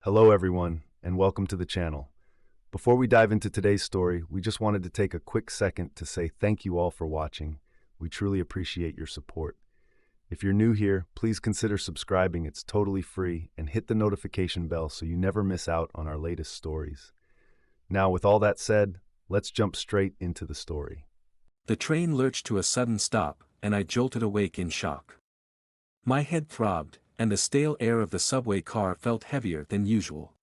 Hello everyone, and welcome to the channel. Before we dive into today's story, we just wanted to take a quick second to say thank you all for watching. We truly appreciate your support. If you're new here, please consider subscribing, it's totally free, and hit the notification bell so you never miss out on our latest stories. Now, with all that said, let's jump straight into the story. The train lurched to a sudden stop, and I jolted awake in shock. My head throbbed, and the stale air of the subway car felt heavier than usual.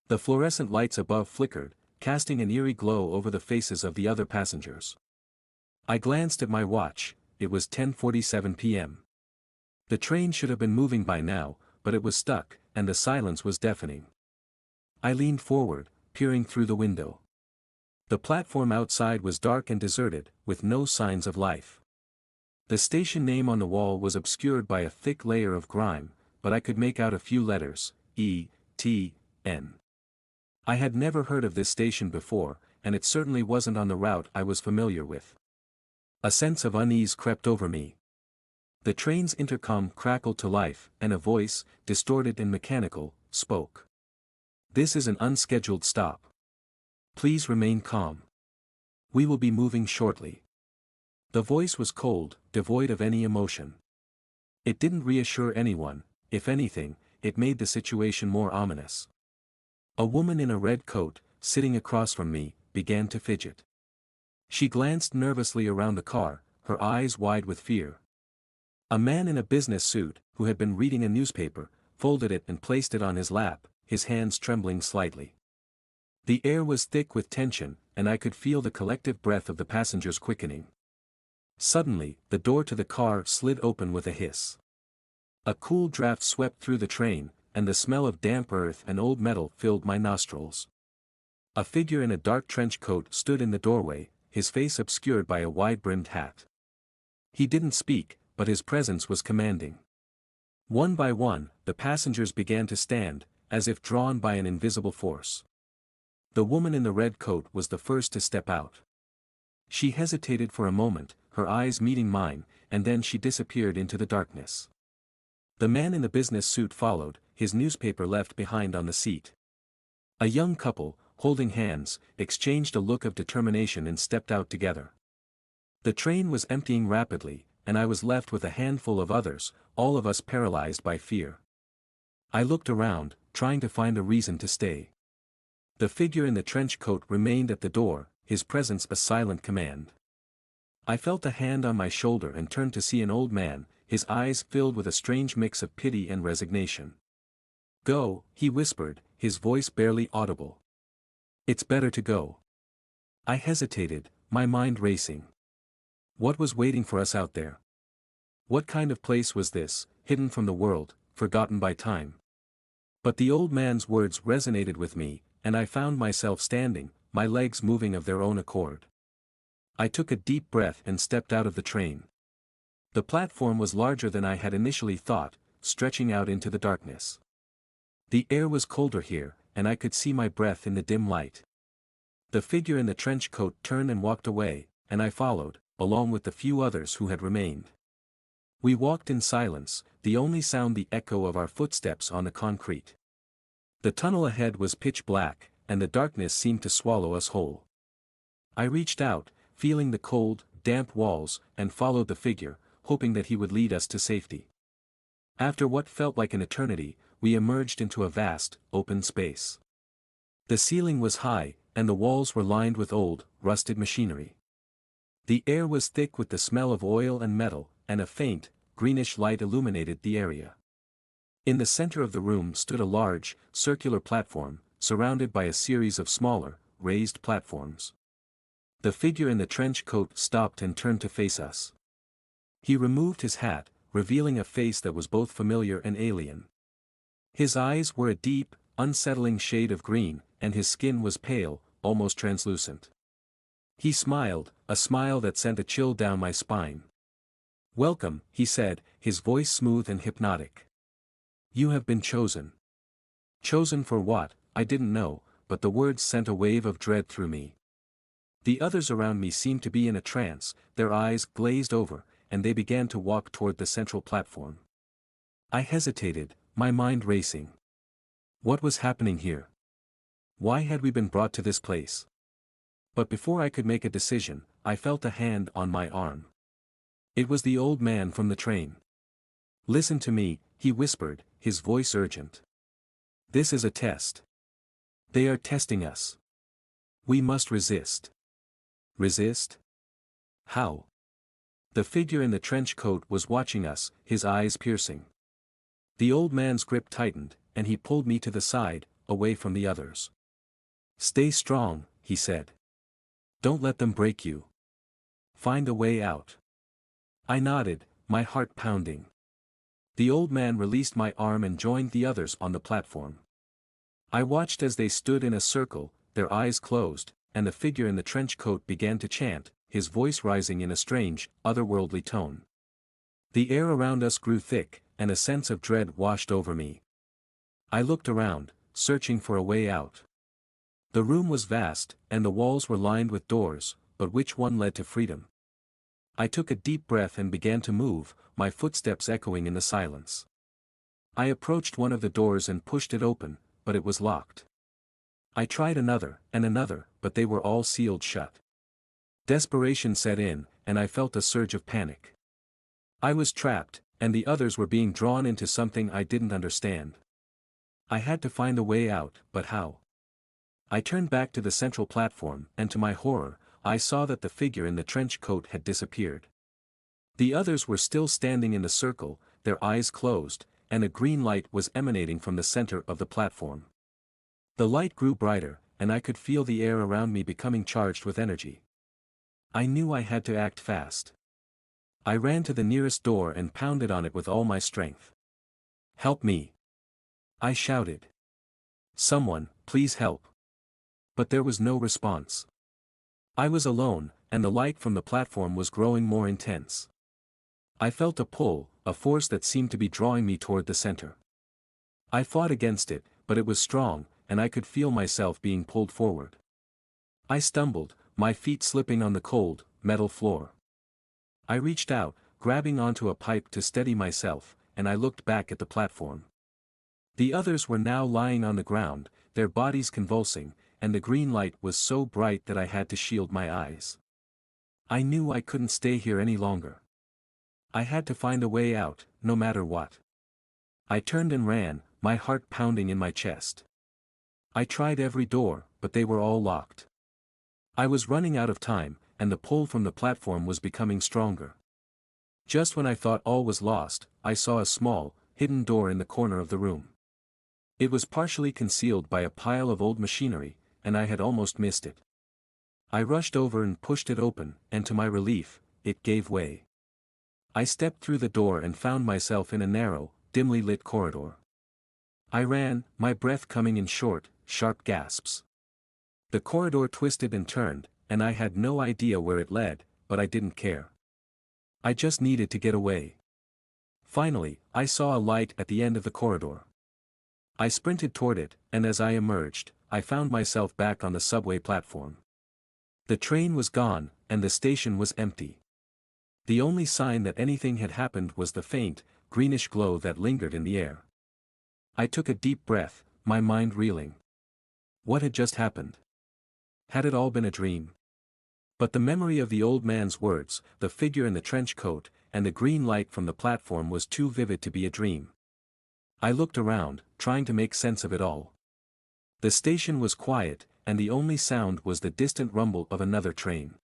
The fluorescent lights above flickered, casting an eerie glow over the faces of the other passengers. I glanced at my watch. It was 10:47 p.m. The train should have been moving by now, but it was stuck, and the silence was deafening. I leaned forward, peering through the window. The platform outside was dark and deserted, with no signs of life. The station name on the wall was obscured by a thick layer of grime, but I could make out a few letters: E.T.N. I had never heard of this station before, and it certainly wasn't on the route I was familiar with. A sense of unease crept over me. The train's intercom crackled to life, and a voice, distorted and mechanical, spoke. "This is an unscheduled stop. Please remain calm. We will be moving shortly." The voice was cold, devoid of any emotion. It didn't reassure anyone. If anything, it made the situation more ominous. A woman in a red coat, sitting across from me, began to fidget. She glanced nervously around the car, her eyes wide with fear. A man in a business suit, who had been reading a newspaper, folded it and placed it on his lap, his hands trembling slightly. The air was thick with tension, and I could feel the collective breath of the passengers quickening. Suddenly, the door to the car slid open with a hiss. A cool draft swept through the train, and the smell of damp earth and old metal filled my nostrils. A figure in a dark trench coat stood in the doorway, his face obscured by a wide-brimmed hat. He didn't speak, but his presence was commanding. One by one, the passengers began to stand, as if drawn by an invisible force. The woman in the red coat was the first to step out. She hesitated for a moment, her eyes meeting mine, and then she disappeared into the darkness. The man in the business suit followed, his newspaper left behind on the seat. A young couple, holding hands, exchanged a look of determination and stepped out together. The train was emptying rapidly, and I was left with a handful of others, all of us paralyzed by fear. I looked around, trying to find a reason to stay. The figure in the trench coat remained at the door, his presence a silent command. I felt a hand on my shoulder and turned to see an old man, his eyes filled with a strange mix of pity and resignation. "Go," he whispered, his voice barely audible. "It's better to go." I hesitated, my mind racing. What was waiting for us out there? What kind of place was this, hidden from the world, forgotten by time? But the old man's words resonated with me, and I found myself standing, my legs moving of their own accord. I took a deep breath and stepped out of the train. The platform was larger than I had initially thought, stretching out into the darkness. The air was colder here, and I could see my breath in the dim light. The figure in the trench coat turned and walked away, and I followed, along with the few others who had remained. We walked in silence, the only sound the echo of our footsteps on the concrete. The tunnel ahead was pitch black, and the darkness seemed to swallow us whole. I reached out, feeling the cold, damp walls, and followed the figure, hoping that he would lead us to safety. After what felt like an eternity, we emerged into a vast, open space. The ceiling was high, and the walls were lined with old, rusted machinery. The air was thick with the smell of oil and metal, and a faint, greenish light illuminated the area. In the center of the room stood a large, circular platform, surrounded by a series of smaller, raised platforms. The figure in the trench coat stopped and turned to face us. He removed his hat, revealing a face that was both familiar and alien. His eyes were a deep, unsettling shade of green, and his skin was pale, almost translucent. He smiled, a smile that sent a chill down my spine. "Welcome," he said, his voice smooth and hypnotic. "You have been chosen." Chosen for what, I didn't know, but the words sent a wave of dread through me. The others around me seemed to be in a trance, their eyes glazed over, and they began to walk toward the central platform. I hesitated, my mind racing. What was happening here? Why had we been brought to this place? But before I could make a decision, I felt a hand on my arm. It was the old man from the train. "Listen to me," he whispered, his voice urgent. "This is a test. They are testing us. We must resist." Resist? How? The figure in the trench coat was watching us, his eyes piercing. The old man's grip tightened, and he pulled me to the side, away from the others. "Stay strong," he said. "Don't let them break you. Find a way out." I nodded, my heart pounding. The old man released my arm and joined the others on the platform. I watched as they stood in a circle, their eyes closed, and the figure in the trench coat began to chant, his voice rising in a strange, otherworldly tone. The air around us grew thick, and a sense of dread washed over me. I looked around, searching for a way out. The room was vast, and the walls were lined with doors, but which one led to freedom? I took a deep breath and began to move, my footsteps echoing in the silence. I approached one of the doors and pushed it open, but it was locked. I tried another, and another, but they were all sealed shut. Desperation set in, and I felt a surge of panic. I was trapped, and the others were being drawn into something I didn't understand. I had to find a way out, but how? I turned back to the central platform, and to my horror, I saw that the figure in the trench coat had disappeared. The others were still standing in the circle, their eyes closed, and a green light was emanating from the center of the platform. The light grew brighter, and I could feel the air around me becoming charged with energy. I knew I had to act fast. I ran to the nearest door and pounded on it with all my strength. "Help me!" I shouted. "Someone, please help!" But there was no response. I was alone, and the light from the platform was growing more intense. I felt a pull, a force that seemed to be drawing me toward the center. I fought against it, but it was strong, and I could feel myself being pulled forward. I stumbled, my feet slipping on the cold, metal floor. I reached out, grabbing onto a pipe to steady myself, and I looked back at the platform. The others were now lying on the ground, their bodies convulsing, and the green light was so bright that I had to shield my eyes. I knew I couldn't stay here any longer. I had to find a way out, no matter what. I turned and ran, my heart pounding in my chest. I tried every door, but they were all locked. I was running out of time, and the pull from the platform was becoming stronger. Just when I thought all was lost, I saw a small, hidden door in the corner of the room. It was partially concealed by a pile of old machinery, and I had almost missed it. I rushed over and pushed it open, and to my relief, it gave way. I stepped through the door and found myself in a narrow, dimly lit corridor. I ran, my breath coming in short, sharp gasps. The corridor twisted and turned, and I had no idea where it led, but I didn't care. I just needed to get away. Finally, I saw a light at the end of the corridor. I sprinted toward it, and as I emerged, I found myself back on the subway platform. The train was gone, and the station was empty. The only sign that anything had happened was the faint, greenish glow that lingered in the air. I took a deep breath, my mind reeling. What had just happened? Had it all been a dream? But the memory of the old man's words, the figure in the trench coat, and the green light from the platform was too vivid to be a dream. I looked around, trying to make sense of it all. The station was quiet, and the only sound was the distant rumble of another train.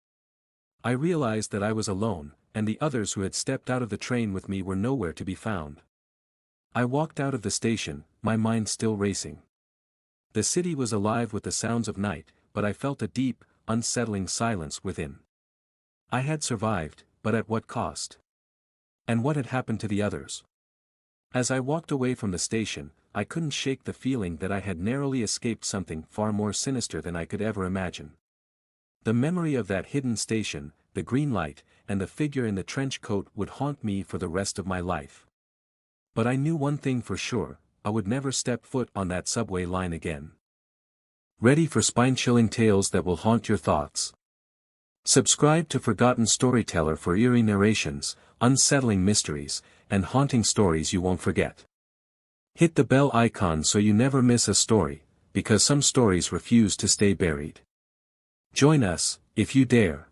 I realized that I was alone, and the others who had stepped out of the train with me were nowhere to be found. I walked out of the station, my mind still racing. The city was alive with the sounds of night, but I felt a deep, unsettling silence within. I had survived, but at what cost? And what had happened to the others? As I walked away from the station, I couldn't shake the feeling that I had narrowly escaped something far more sinister than I could ever imagine. The memory of that hidden station, the green light, and the figure in the trench coat would haunt me for the rest of my life. But I knew one thing for sure, I would never step foot on that subway line again. Ready for spine-chilling tales that will haunt your thoughts? Subscribe to Forgotten Storyteller for eerie narrations, unsettling mysteries, and haunting stories you won't forget. Hit the bell icon so you never miss a story, because some stories refuse to stay buried. Join us, if you dare,